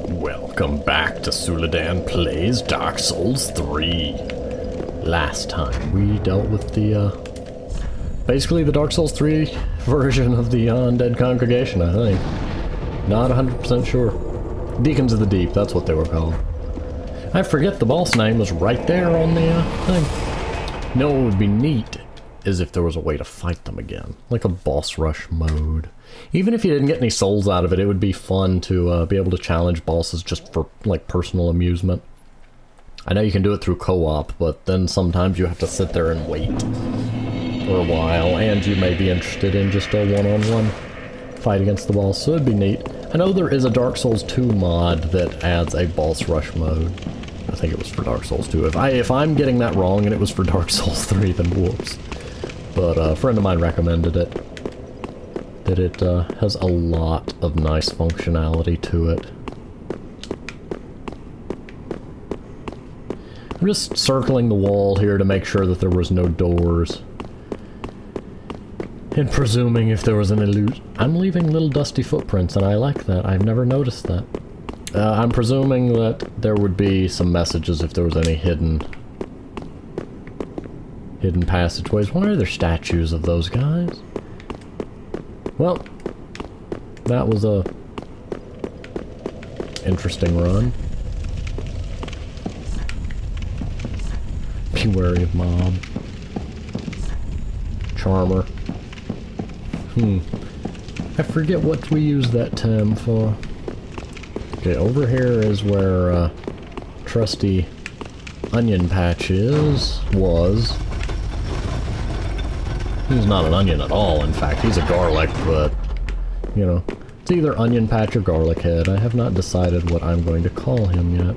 Welcome back to Suladan Plays Dark Souls 3. Last time we dealt with the, basically the Dark Souls 3 version of the Undead Congregation, I think. Not 100% sure. Deacons of the Deep, that's what they were called. I forget the boss name was right there on the, thing. No, what would be neat is if there was a way to fight them again. Like a boss rush mode. Even if you didn't get any souls out of it, it would be fun to be able to challenge bosses just for, like, personal amusement. I know you can do it through co-op, but then sometimes you have to sit there and wait for a while, and you may be interested in just a one-on-one fight against the boss, so it'd be neat. I know there is a Dark Souls 2 mod that adds a boss rush mode. I think it was for Dark Souls 2. If I'm getting that wrong and it was for Dark Souls 3, then whoops. But a friend of mine recommended it. That it has a lot of nice functionality to it. I'm just circling the wall here to make sure that there was no doors. And presuming if there was an illusion. I'm leaving little dusty footprints and I like that. I've never noticed that. I'm presuming that there would be some messages if there was any hidden passageways. Why are there statues of those guys? Well, that was a interesting run. Be wary of mob. Charmer. I forget what we use that term for. Okay, over here is where trusty onion patch was. He's not an onion at all, in fact, he's a garlic, but, you know, it's either onion patch or garlic head. I have not decided what I'm going to call him yet.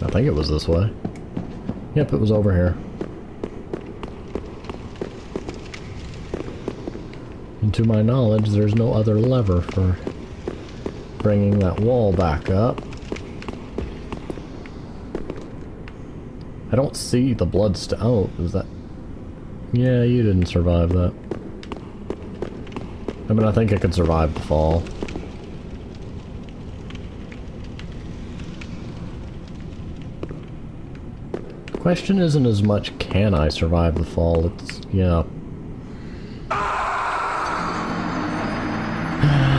I think it was this way. Yep, it was over here. And to my knowledge, there's no other lever for bringing that wall back up. I don't see the bloodstone. Oh, is that... Yeah, you didn't survive that. I mean, I think I could survive the fall. The question isn't as much, can I survive the fall? It's, yeah.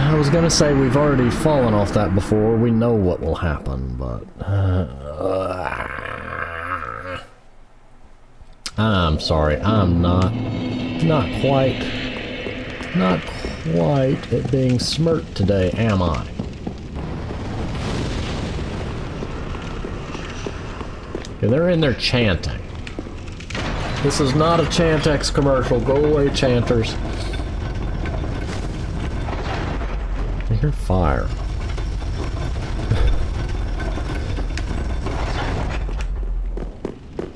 I was gonna say we've already fallen off that before. We know what will happen, but... I'm sorry, I'm not quite at being smirked today, am I? Okay, they're in there chanting. This is not a Chantex commercial. Go away, chanters. I hear fire.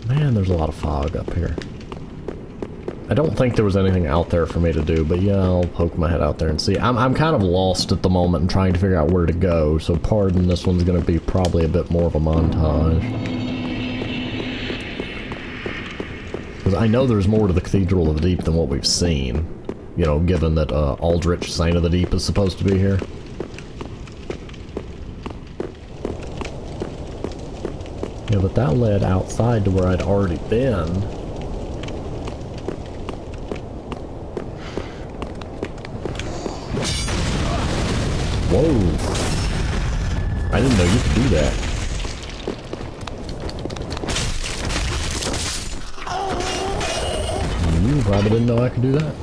Man, there's a lot of fog up here. I don't think there was anything out there for me to do, but yeah, I'll poke my head out there and see. I'm kind of lost at the moment and trying to figure out where to go, so pardon, this one's going to be probably a bit more of a montage. Because I know there's more to the Cathedral of the Deep than what we've seen. You know, given that Aldrich, Saint of the Deep, is supposed to be here. Yeah, but that led outside to where I'd already been. Whoa. I didn't know you could do that. You probably didn't know I could do that.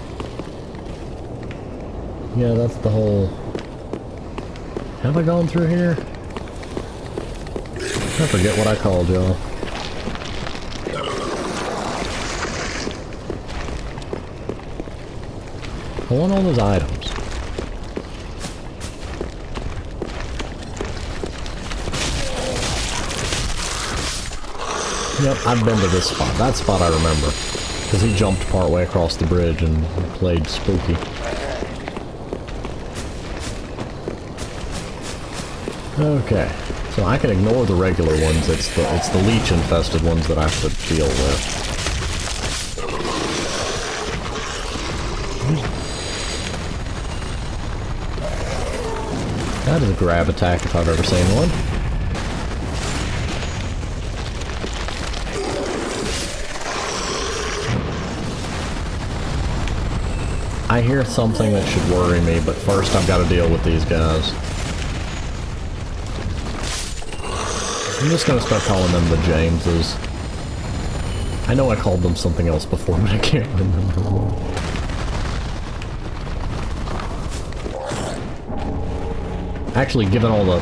Yeah, that's the whole... Have I gone through here? I forget what I called y'all. I want all those items. Yep, I've been to this spot. That spot I remember. Because he jumped partway across the bridge and played spooky. Okay. So I can ignore the regular ones, it's the leech-infested ones that I have to deal with. That is a grab attack if I've ever seen one. I hear something that should worry me, but first I've got to deal with these guys. I'm just gonna start calling them the Jameses. I know I called them something else before, but I can't remember what. Actually, given all the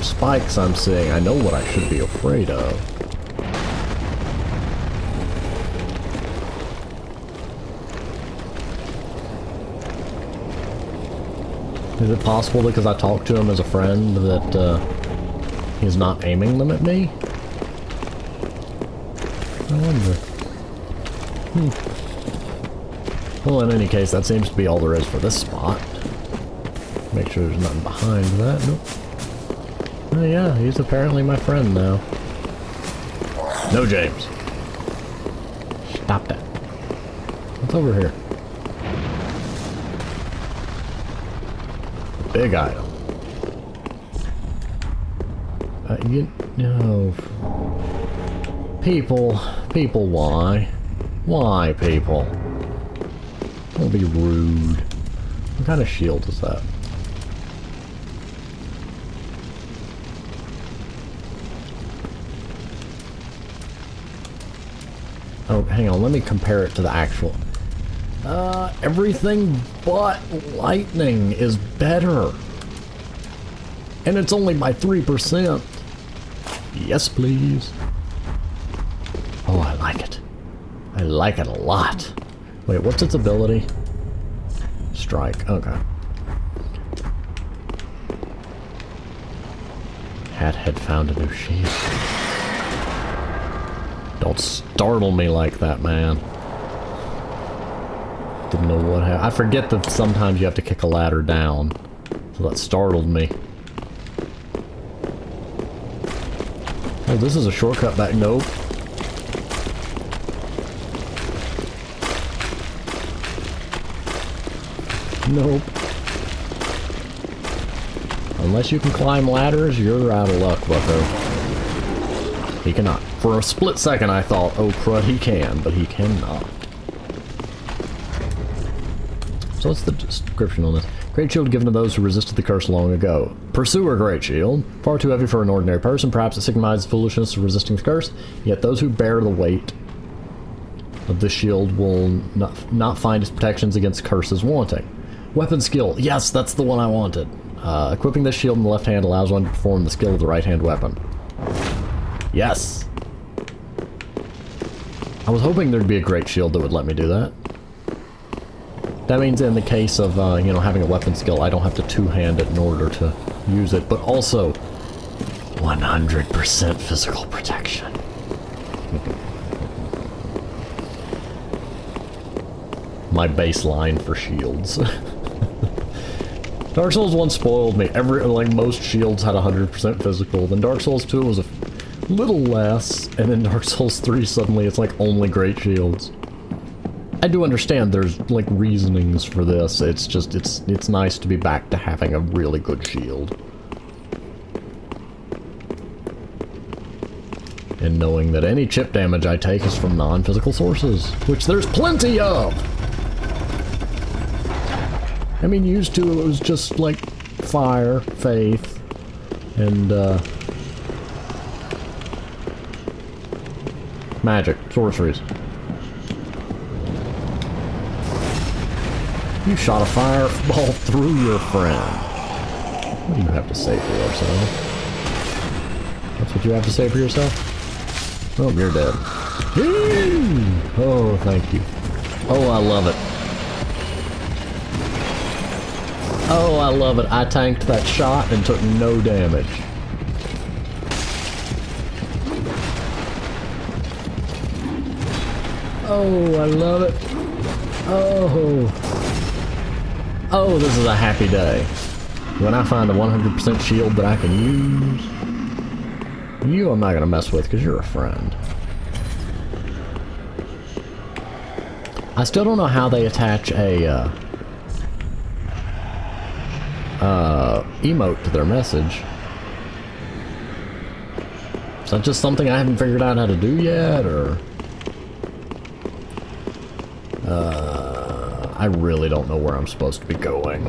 spikes I'm seeing, I know what I should be afraid of. Is it possible because I talked to him as a friend that he's not aiming them at me? I wonder. Well, in any case, that seems to be all there is for this spot. Make sure there's nothing behind that. Nope. Oh yeah, he's apparently my friend now. No, James. Stop that. What's over here? Big item. You know... People, why? Why, people? Don't be rude. What kind of shield is that? Oh, hang on, let me compare it to the actual. Everything but lightning is better. And it's only by 3%. Yes, please. Oh, I like it. I like it a lot. Wait, what's its ability? Strike, okay. Hat had found a new shield. Don't startle me like that, man. Didn't know what happened. I forget that sometimes you have to kick a ladder down. So that startled me. Oh, this is a shortcut back. Nope. Nope. Unless you can climb ladders, you're out of luck, bucko. He cannot. For a split second I thought, oh crud, he can, but he cannot. So what's the description on this? Great shield given to those who resisted the curse long ago. Pursuer great shield. Far too heavy for an ordinary person. Perhaps it signifies foolishness of resisting the curse. Yet those who bear the weight of the shield will not find its protections against curses wanting. Weapon skill. Yes, that's the one I wanted. Equipping this shield in the left hand allows one to perform the skill of the right hand weapon. Yes! I was hoping there'd be a great shield that would let me do that. That means in the case of, you know, having a weapon skill, I don't have to two-hand it in order to use it, but also 100% physical protection. My baseline for shields. Dark Souls 1 spoiled me. Most shields had 100% physical. Then Dark Souls 2 was a little less, and then Dark Souls 3 suddenly it's like only great shields. I do understand there's like reasonings for this. It's just it's nice to be back to having a really good shield. And knowing that any chip damage I take is from non-physical sources, which there's plenty of. I mean, used to it was just like fire, faith, and magic, sorceries. You shot a fireball through your friend. What do you have to say for yourself? That's what you have to say for yourself? Oh, you're dead. Oh, thank you. Oh, I love it. Oh, I love it. I tanked that shot and took no damage. Oh, I love it. Oh. Oh, this is a happy day. When I find a 100% shield that I can use. You I'm not going to mess with because you're a friend. I still don't know how they attach a emote to their message. Is that just something I haven't figured out how to do yet, or... I really don't know where I'm supposed to be going.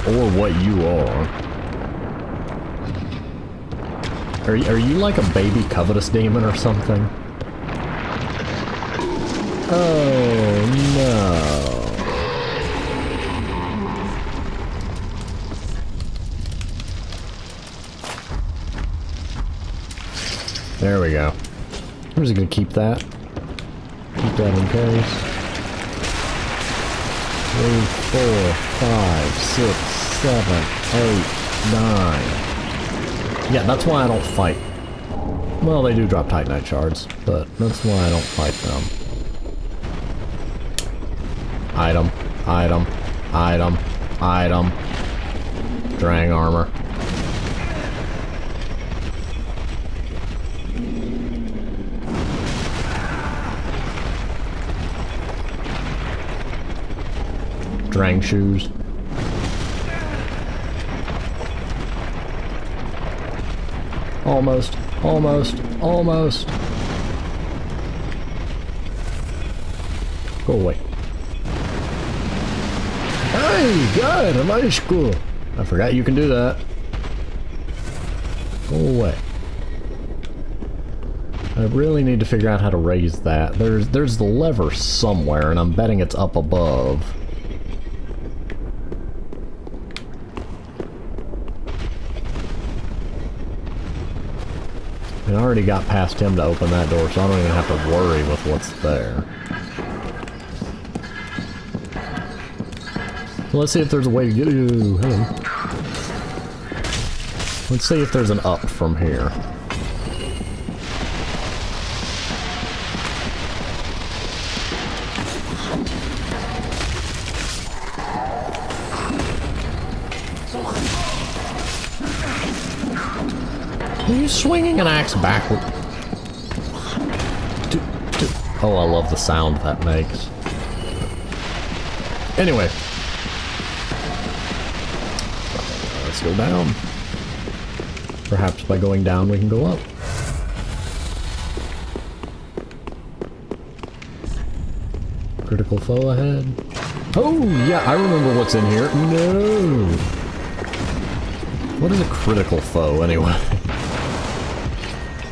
Or what you are. Are you like a baby covetous demon or something? Oh no. There we go. I'm just gonna keep that. Keep that in case. 3, 4, 5, 6, 7, 8, 9. Yeah, that's why I don't fight. Well, they do drop Titanite shards, but that's why I don't fight them. Item, item, item, item. Drang armor. Drang shoes. Almost, almost, almost. Go away. Hey, God, I'm out of school. I forgot you can do that. Go away. I really need to figure out how to raise that. There's the lever somewhere, and I'm betting it's up above. I already got past him to open that door, so I don't even have to worry with what's there. So let's see if there's a way to get... Ooh, hello. Let's see if there's an up from here. Are you swinging an axe backward? Oh, I love the sound that makes. Anyway. Let's go down. Perhaps by going down we can go up. Critical foe ahead. Oh, yeah, I remember what's in here. No! What is a critical foe, anyway?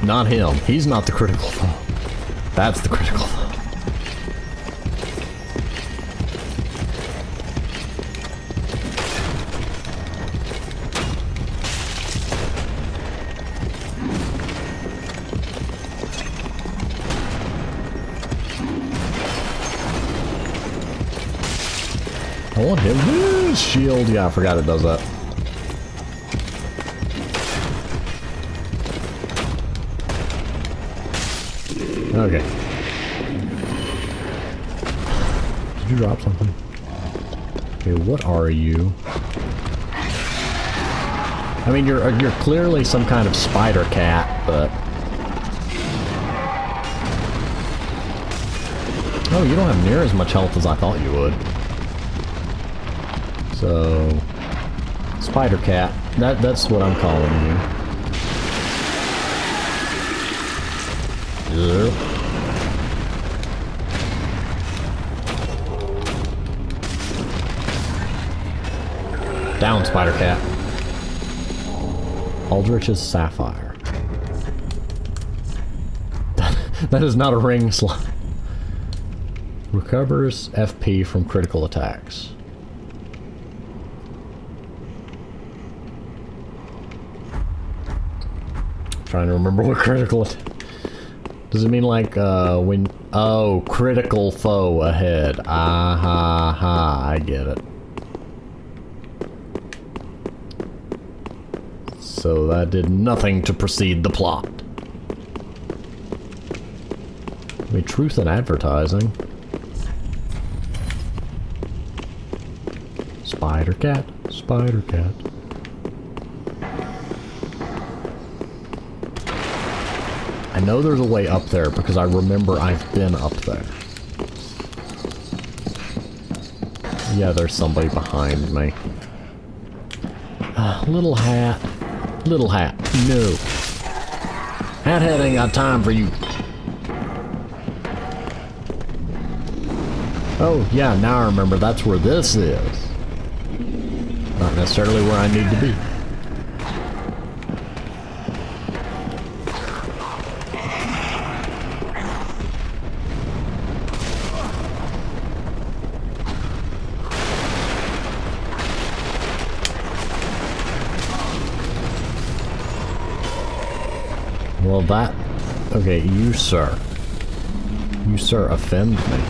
Not him. He's not the critical foe. That's the critical foe. I want him. His shield. Yeah, I forgot it does that. Okay. Did you drop something? Okay, what are you? I mean, you're clearly some kind of spider cat, but... Oh, you don't have near as much health as I thought you would. So... Spider cat. That's what I'm calling you. Yep. Down, Spider Cat. Aldrich's Sapphire. That is not a ring slot. Recovers FP from critical attacks. Trying to remember what critical attack. Does it mean like, when... Oh, critical foe ahead. Ah ha ha, I get it. So that did nothing to precede the plot. I mean, truth in advertising. Spider cat, spider cat. I know there's a way up there because I remember I've been up there. Yeah, there's somebody behind me. Little hat. Little hat. No. Hat ain't got time for you. Oh, yeah, now I remember that's where this is. Not necessarily where I need to be. Well, that... Okay, you, sir. You, sir, offend me.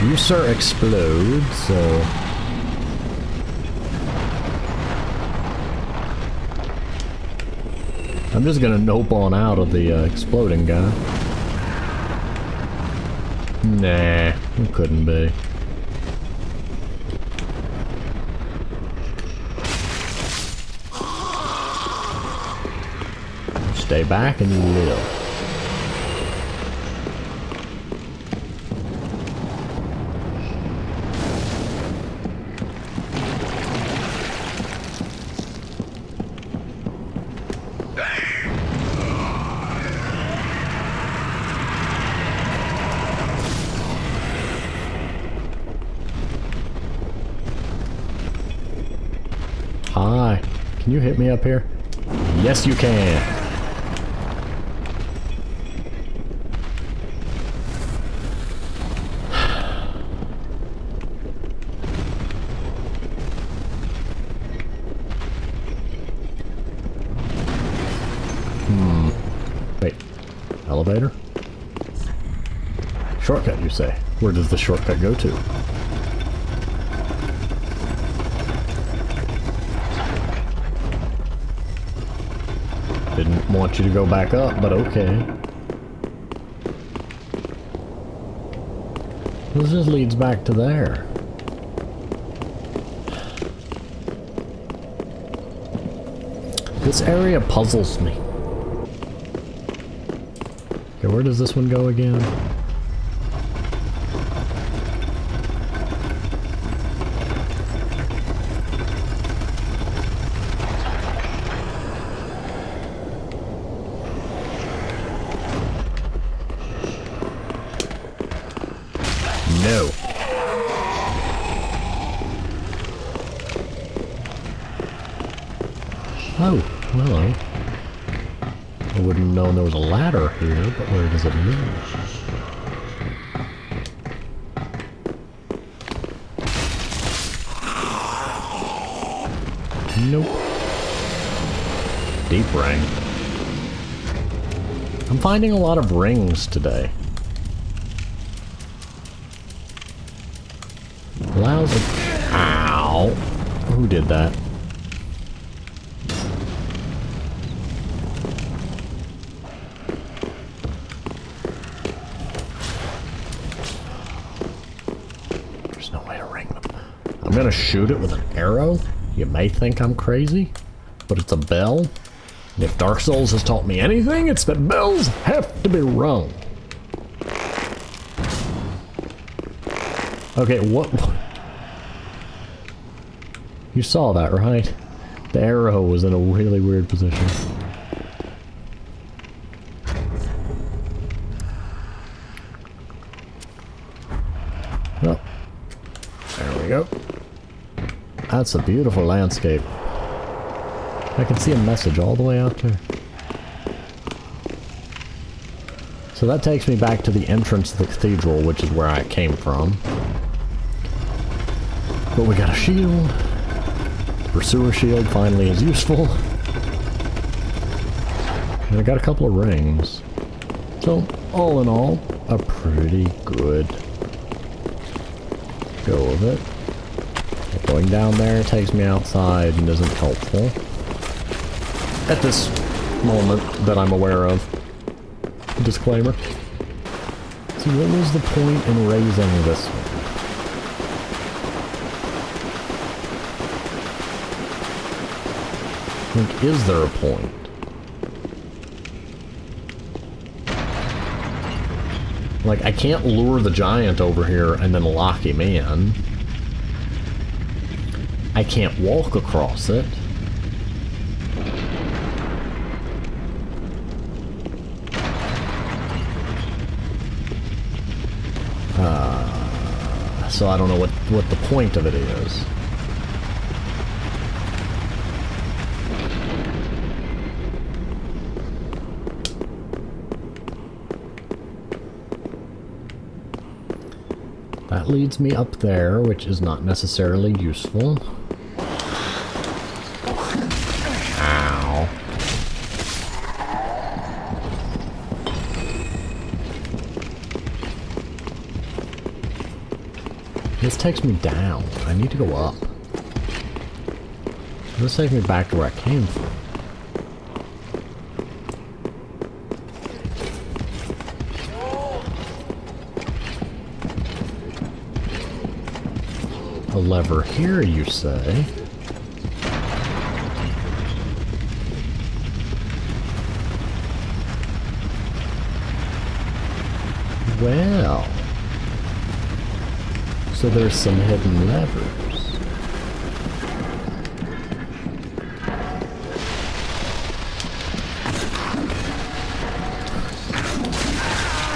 You, sir, explode, so... I'm just gonna nope on out of the exploding guy. Nah, it couldn't be. Stay back and you live. Hi, can you hit me up here? Yes, you can. Wait, elevator? Shortcut, you say? Where does the shortcut go to? Didn't want you to go back up, but okay. This just leads back to there. This area puzzles me. Okay, where does this one go again? No. Oh, hello. I wouldn't have known there was a ladder here, but where does it lead? Nope. Deep ring. I'm finding a lot of rings today. Allows it. Ow! Who did that? There's no way to ring them. I'm gonna shoot it with an arrow. You may think I'm crazy, but it's a bell. And if Dark Souls has taught me anything, it's that bells have to be rung. Okay, what? You saw that, right? The arrow was in a really weird position. Well, there we go. That's a beautiful landscape. I can see a message all the way out there. So that takes me back to the entrance to the cathedral, which is where I came from. But we got a shield. The pursuer shield finally is useful. And I got a couple of rings. So, all in all, a pretty good go of it. Going down there takes me outside and isn't helpful. At this moment that I'm aware of. Disclaimer. See, what was the point in raising this one? Like, is there a point? Like, I can't lure the giant over here and then lock him in. I can't walk across it. So I don't know what the point of it is. That leads me up there, which is not necessarily useful. Ow. This takes me down. I need to go up. This takes me back to where I came from. A lever here, you say? Well... So there's some hidden levers.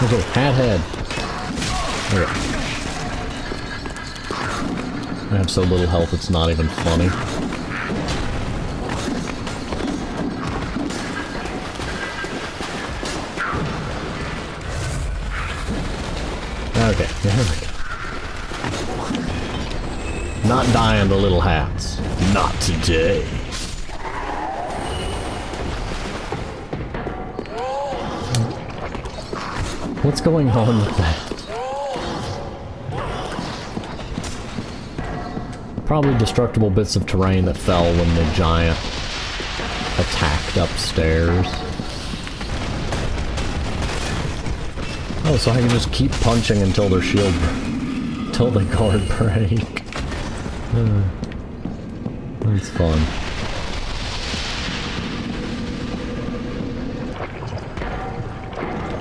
Okay, hat head. Okay. I have so little health it's not even funny. Okay, there we go. Not dying to little hats. Not today. What's going on with that? Probably destructible bits of terrain that fell when the giant attacked upstairs. Oh, so I can just keep punching until their shield... until they guard break. That's fun.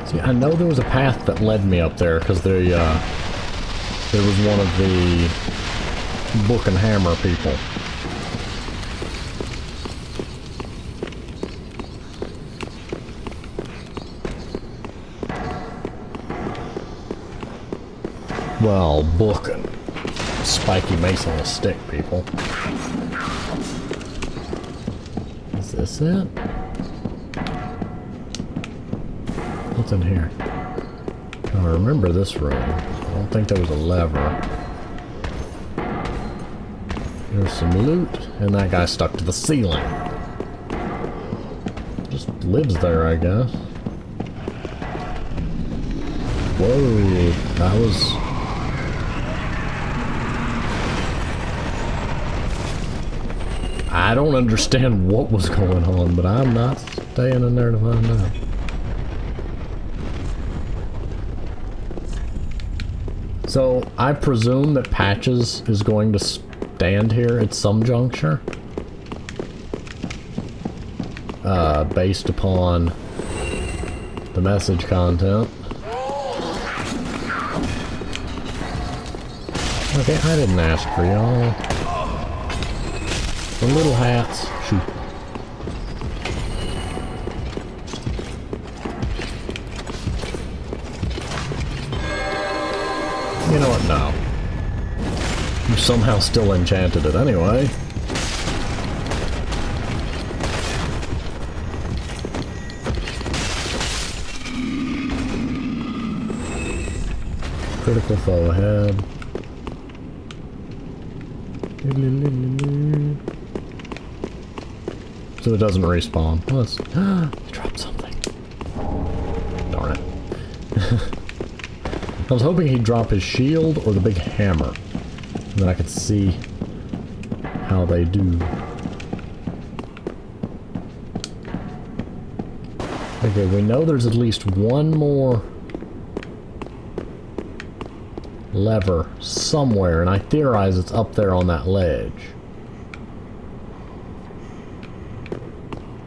See, I know there was a path that led me up there, because there was one of the book and hammer people. Well, book and spiky mason with stick people. Is this it? What's in here? I remember this room. I don't think there was a lever. There's some loot, and that guy stuck to the ceiling. Just lives there, I guess. Whoa, that was... I don't understand what was going on, but I'm not staying in there to find out. So, I presume that Patches is going to stand here at some juncture. Based upon the message content. Okay, I didn't ask for y'all. The little hats. Shoot. You know what? No. You somehow still enchanted it anyway. Critical foe ahead. So it doesn't respawn. Well, let's drop something. Darn it. I was hoping he'd drop his shield or the big hammer. And then I could see how they do. Okay, we know there's at least one more lever somewhere, and I theorize it's up there on that ledge.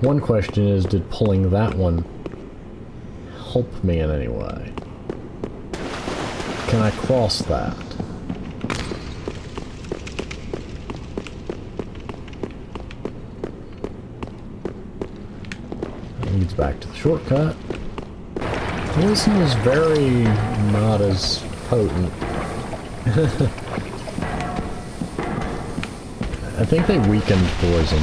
One question is, did pulling that one help me in any way? can I cross that? That leads back to the shortcut. Poison is very not as potent. I think they weakened poison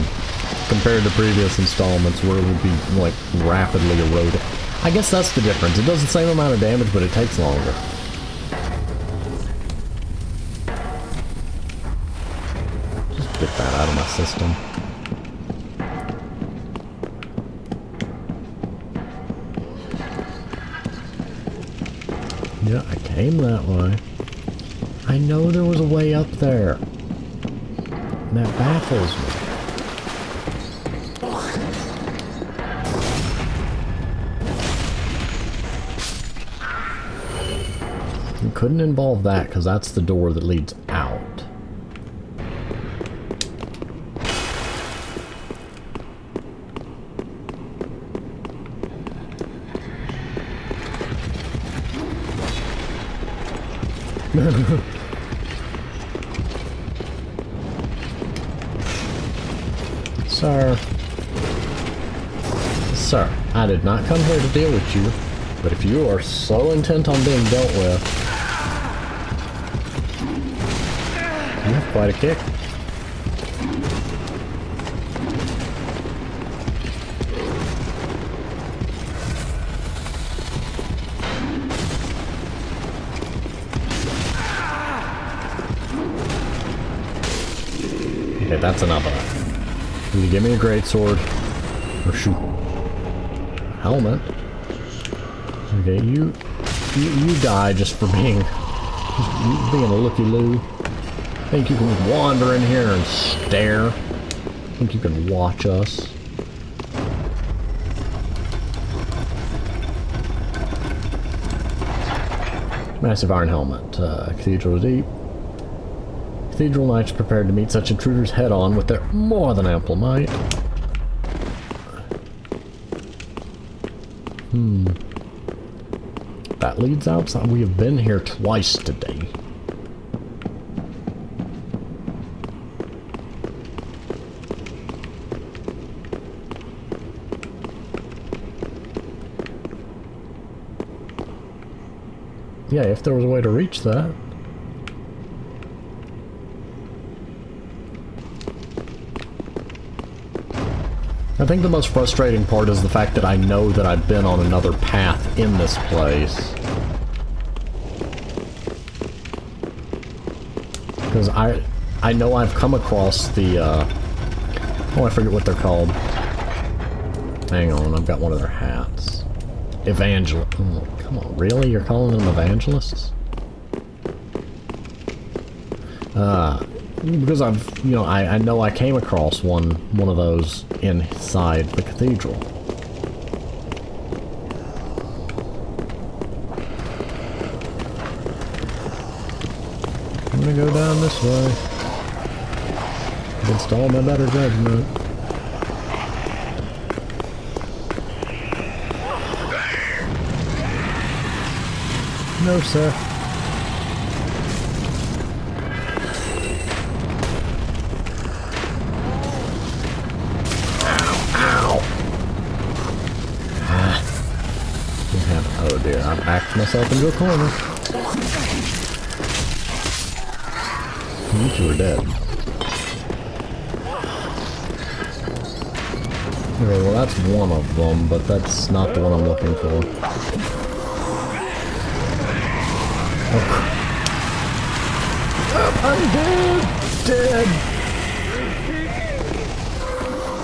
compared to previous installments where it would be like rapidly eroded. I guess that's the difference. It does the same amount of damage, but it takes longer. Just get that out of my system. Yeah, I came that way. I know there was a way up there. And that baffles me. You couldn't involve that because that's the door that leads out. Sir, I did not come here to deal with you, but if you are so intent on being dealt with, you have quite a kick. Okay, that's enough of that. Can you give me a greatsword? Or shoot. Helmet. Okay, you die just for being a looky-loo. Think you can wander in here and stare? Think you can watch us? Massive iron helmet. Cathedral deep. Cathedral knights prepared to meet such intruders head-on with their more than ample might. That leads outside. We have been here twice today. Yeah, if there was a way to reach that. I think the most frustrating part is the fact that I know that I've been on another path in this place. Because I know I've come across the, oh, I forget what they're called. Hang on, I've got one of their hats. Evangelist. Oh, come on, really? You're calling them evangelists? Because I've, you know, I know I came across one of those inside the cathedral. I'm gonna go down this way. Against all my better judgment. No, sir. Oh dear, I backed myself into a corner. You two are dead. Okay, well that's one of them, but that's not the one I'm looking for. Oh. I'm dead! Dead!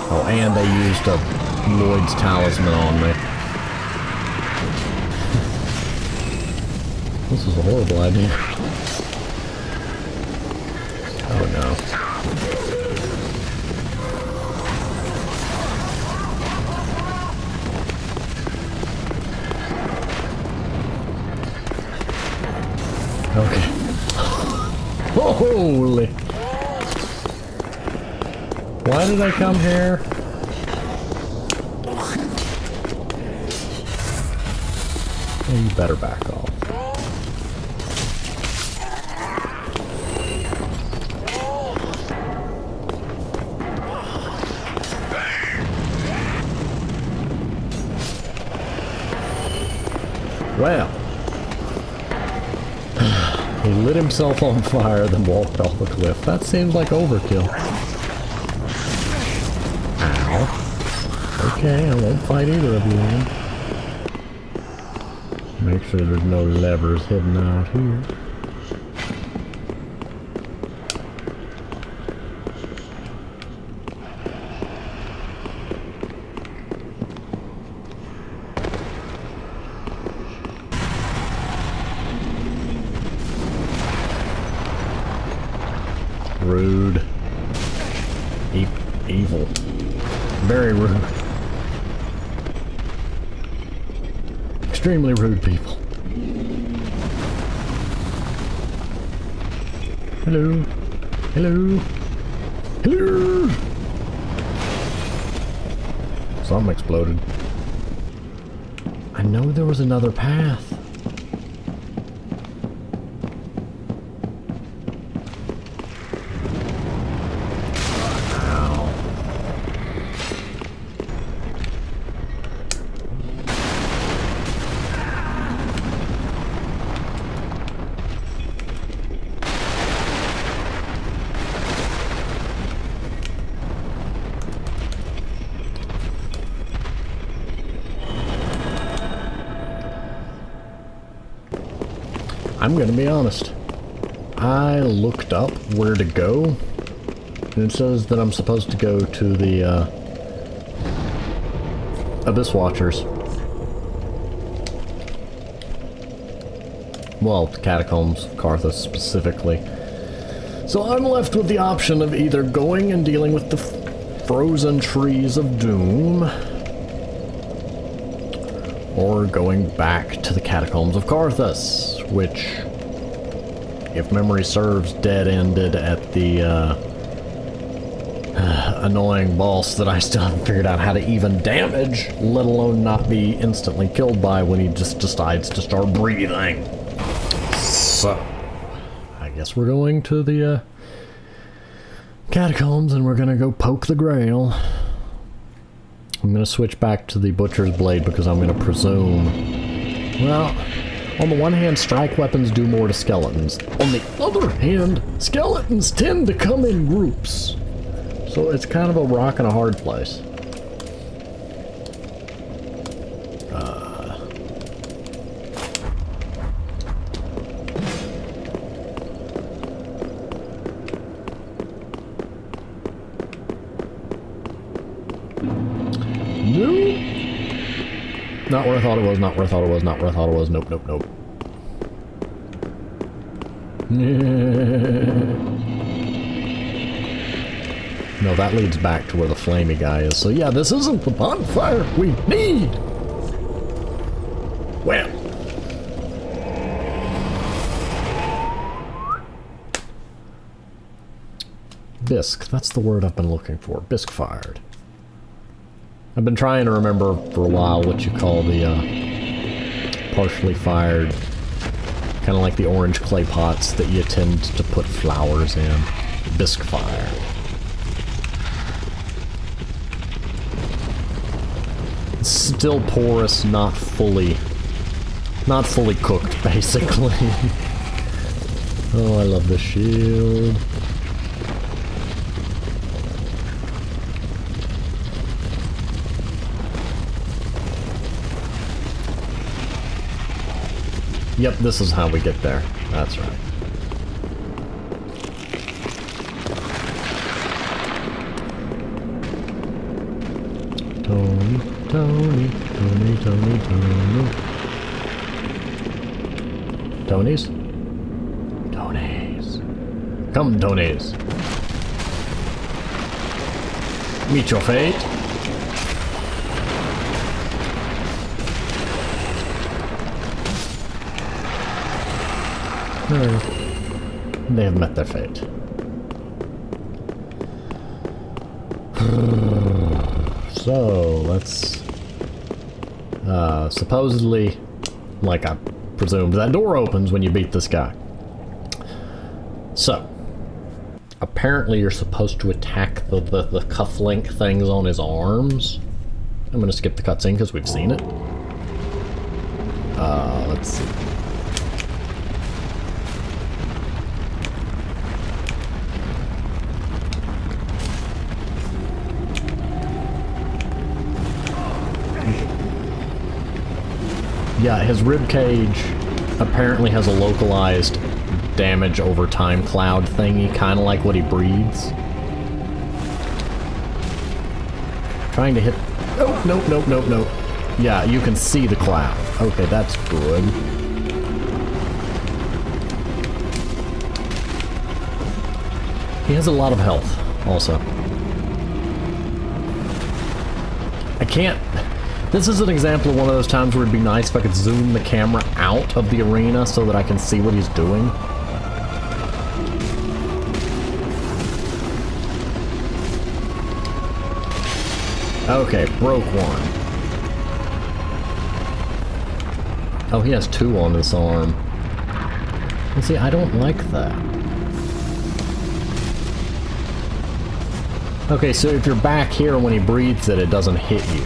Oh, and they used a Lloyd's talisman on me. This is a horrible idea. Oh no. Okay. Holy! Why did I come here? Oh, you better back off. Well. He lit himself on fire, then walked off the cliff. That seems like overkill. Ow. Okay, I won't fight either of you then. Make sure there's no levers hidden out here. Rude. Evil. Very rude. Extremely rude people. Hello. Hello. Hello. Something exploded. I know there was another path. I'm gonna be honest. I looked up where to go, and it says that I'm supposed to go to the Abyss Watchers. Well, the Catacombs of Carthus specifically. So I'm left with the option of either going and dealing with the frozen trees of doom, or going back to the Catacombs of Carthus, which, if memory serves, dead-ended at the annoying boss that I still haven't figured out how to even damage, let alone not be instantly killed by when he just decides to start breathing. So, I guess we're going to the Catacombs and we're gonna go poke the Grail. I'm gonna switch back to the Butcher's Blade because I'm gonna presume, well, on the one hand, strike weapons do more to skeletons. On the other hand, skeletons tend to come in groups. So it's kind of a rock and a hard place. Nope. Not where I thought it was, not where I thought it was, not where I thought it was. Nope, nope, nope. No, that leads back to where the flamey guy is. So yeah, this isn't the bonfire we need! Well. Bisque, that's the word I've been looking for. Bisque fired. I've been trying to remember for a while what you call the partially fired, kind of like the orange clay pots that you tend to put flowers in. Bisque fire. It's still porous, not fully cooked, basically. Oh, I love the shield. Yep, this is how we get there. That's right. Tony, Tony, Tony, Tony, Tony. Tonys? Tonys. Come, Tonys. Meet your fate. They have met their fate. So, let's... supposedly, like I presumed, that door opens when you beat this guy. So, apparently you're supposed to attack the cufflink things on his arms. I'm gonna skip the cutscene because we've seen it. Let's see. Yeah, his rib cage apparently has a localized damage over time cloud thingy, kind of like what he breathes. Trying to hit... Oh, nope, nope, nope, nope. Yeah, you can see the cloud. Okay, that's good. He has a lot of health, also. I can't... This is an example of one of those times where it'd be nice if I could zoom the camera out of the arena so that I can see what he's doing. Okay, broke one. Oh, he has two on this arm. And see, I don't like that. Okay, so if you're back here when he breathes it, it doesn't hit you.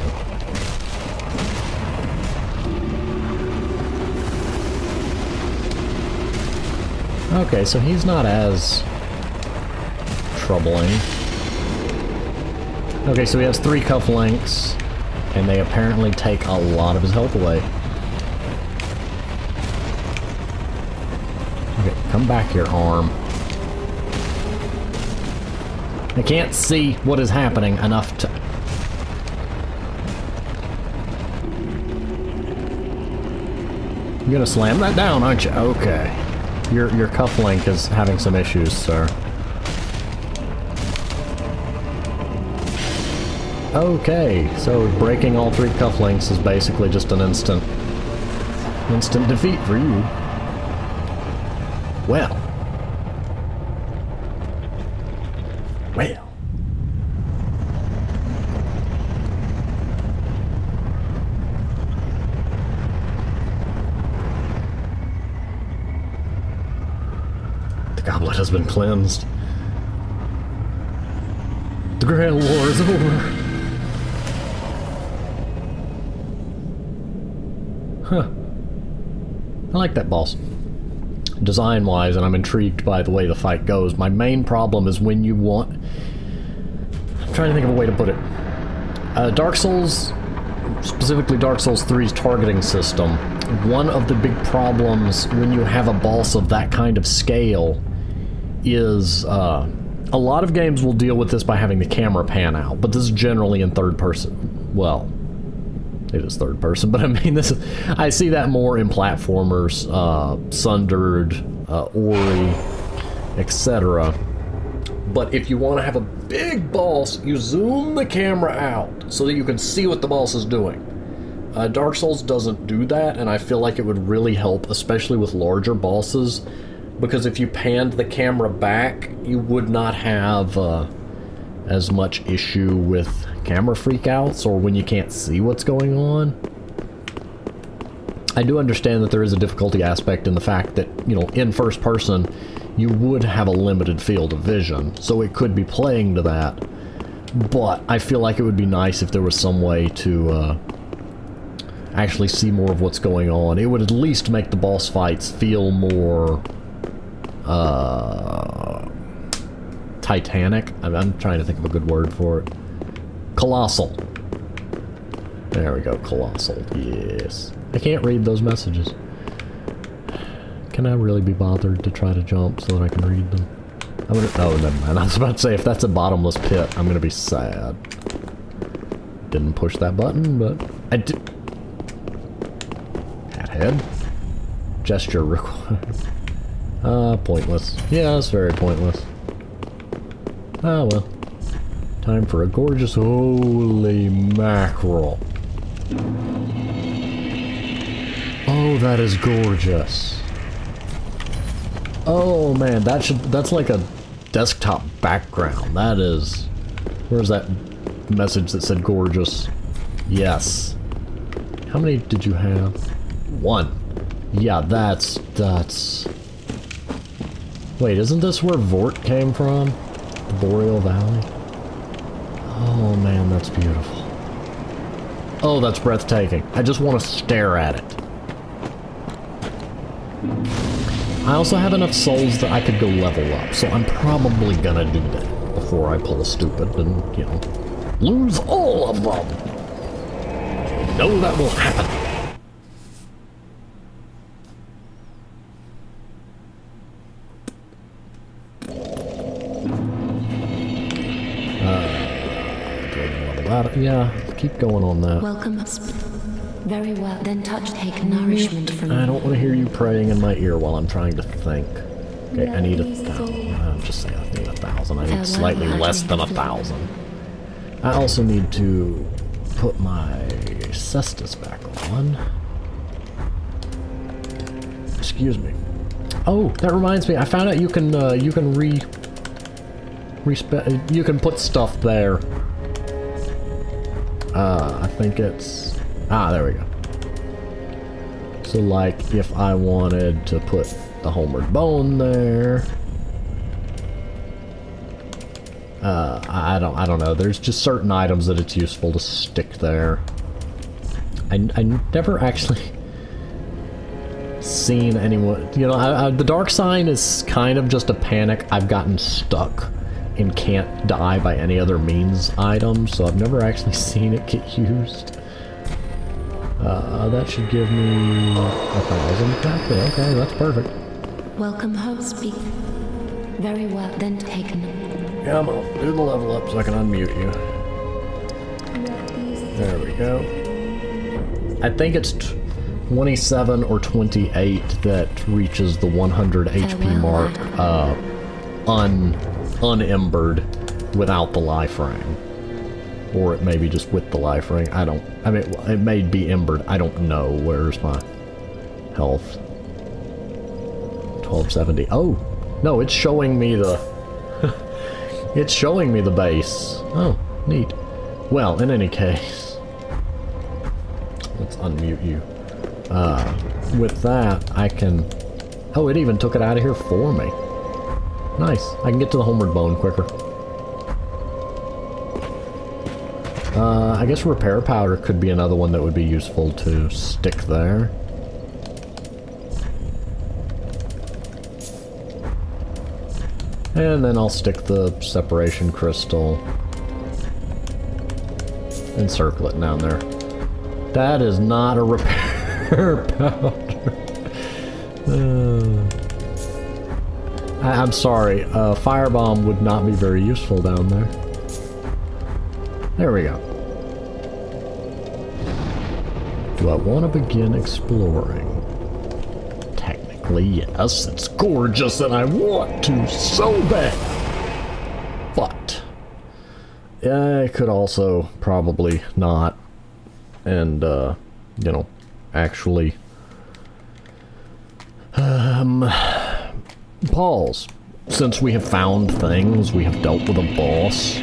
Okay, so he's not as troubling. Okay, so he has 3 cufflinks, and they apparently take a lot of his health away. Okay, come back here, arm. I can't see what is happening enough to... You're gonna slam that down, aren't you? Okay. Your cufflink is having some issues, sir. Okay, so breaking all 3 cufflinks is basically just an instant defeat for you. Well. The goblet has been cleansed. The Grand War is over. Huh. I like that boss. Design-wise, and I'm intrigued by the way the fight goes. My main problem is when you want... I'm trying to think of a way to put it. Dark Souls, specifically Dark Souls 3's targeting system, one of the big problems when you have a boss of that kind of scale is... a lot of games will deal with this by having the camera pan out, but this is generally in third person. Well... It is third person, but I mean, this is, I see that more in platformers, Sundered, Ori, etc. But if you want to have a big boss, you zoom the camera out so that you can see what the boss is doing. Dark Souls doesn't do that, and I feel like it would really help, especially with larger bosses, because if you panned the camera back, you would not have as much issue with camera freakouts or when you can't see what's going on. I do understand that there is a difficulty aspect in the fact that, you know, in first person, you would have a limited field of vision, so it could be playing to that. But I feel like it would be nice if there was some way to actually see more of what's going on. It would at least make the boss fights feel more Titanic. I'm trying to think of a good word for it. Colossal. There we go, colossal. Yes. I can't read those messages. Can I really be bothered to try to jump so that I can read them? I'm gonna... Oh, never mind. I was about to say, if that's a bottomless pit, I'm gonna be sad. Didn't push that button, but... I did... Head? Gesture required. Pointless. Yeah, it's very pointless. Ah, well. Time for a gorgeous holy mackerel. Oh, that is gorgeous. Oh man, that's like a desktop background. That is... Where's that message that said gorgeous? Yes. How many did you have? 1. Yeah, that's... Wait, isn't this where Vort came from? The Boreal Valley? Oh man, that's beautiful. Oh, that's breathtaking. I just want to stare at it. I also have enough souls that I could go level up, so I'm probably gonna do that before I pull a stupid and, you know, lose all of them. No, that will happen. Yeah, keep going on that. Welcome. Very well. Then take nourishment from I don't want to hear you praying in my ear while I'm trying to think. Okay, I need 1,000. I'll just say I need 1,000. I need slightly less than 1,000. I also need to put my cestus back on. Excuse me. Oh, that reminds me. I found out you can you can put stuff there. I think it's... Ah, there we go. So, like, if I wanted to put the homeward bone there... I don't know. There's just certain items that it's useful to stick there. I never actually seen anyone... You know, the dark sign is kind of just a panic. I've gotten stuck and can't die by any other means item, so I've never actually seen it get used. That should give me 1,000 exactly. Okay, that's perfect. Welcome home, speak. Very well, then taken. Yeah, I'm gonna do the level up so I can unmute you. There we go. I think it's 27 or 28 that reaches the 100 HP mark, unembered without the life ring. Or it may be just with the life ring. I mean, it may be embered. I don't know. Where's my health? 1270. Oh, no, it's showing me the... it's showing me the base. Oh, neat. Well, in any case... Let's unmute you. With that, I can... Oh, it even took it out of here for me. Nice. I can get to the homeward bone quicker. I guess repair powder could be another one that would be useful to stick there. And then I'll stick the separation crystal and circle it down there. That is not a repair powder. I'm sorry, firebomb would not be very useful down there. There we go. Do I want to begin exploring? Technically, yes. It's gorgeous and I want to so bad. But I could also probably not. And, you know, actually... pause. Since we have found things, we have dealt with a boss.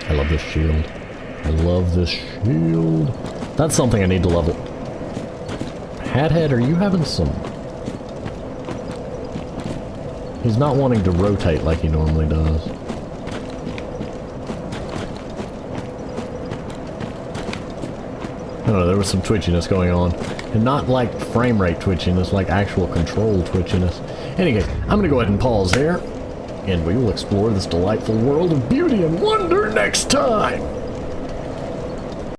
I love this shield. I love this shield. That's something I need to level. Hathead, are you having some... He's not wanting to rotate like he normally does. I don't know, there was some twitchiness going on. And not like frame rate twitchiness, like actual control twitchiness. Anyway, I'm gonna go ahead and pause here. And we will explore this delightful world of beauty and wonder next time!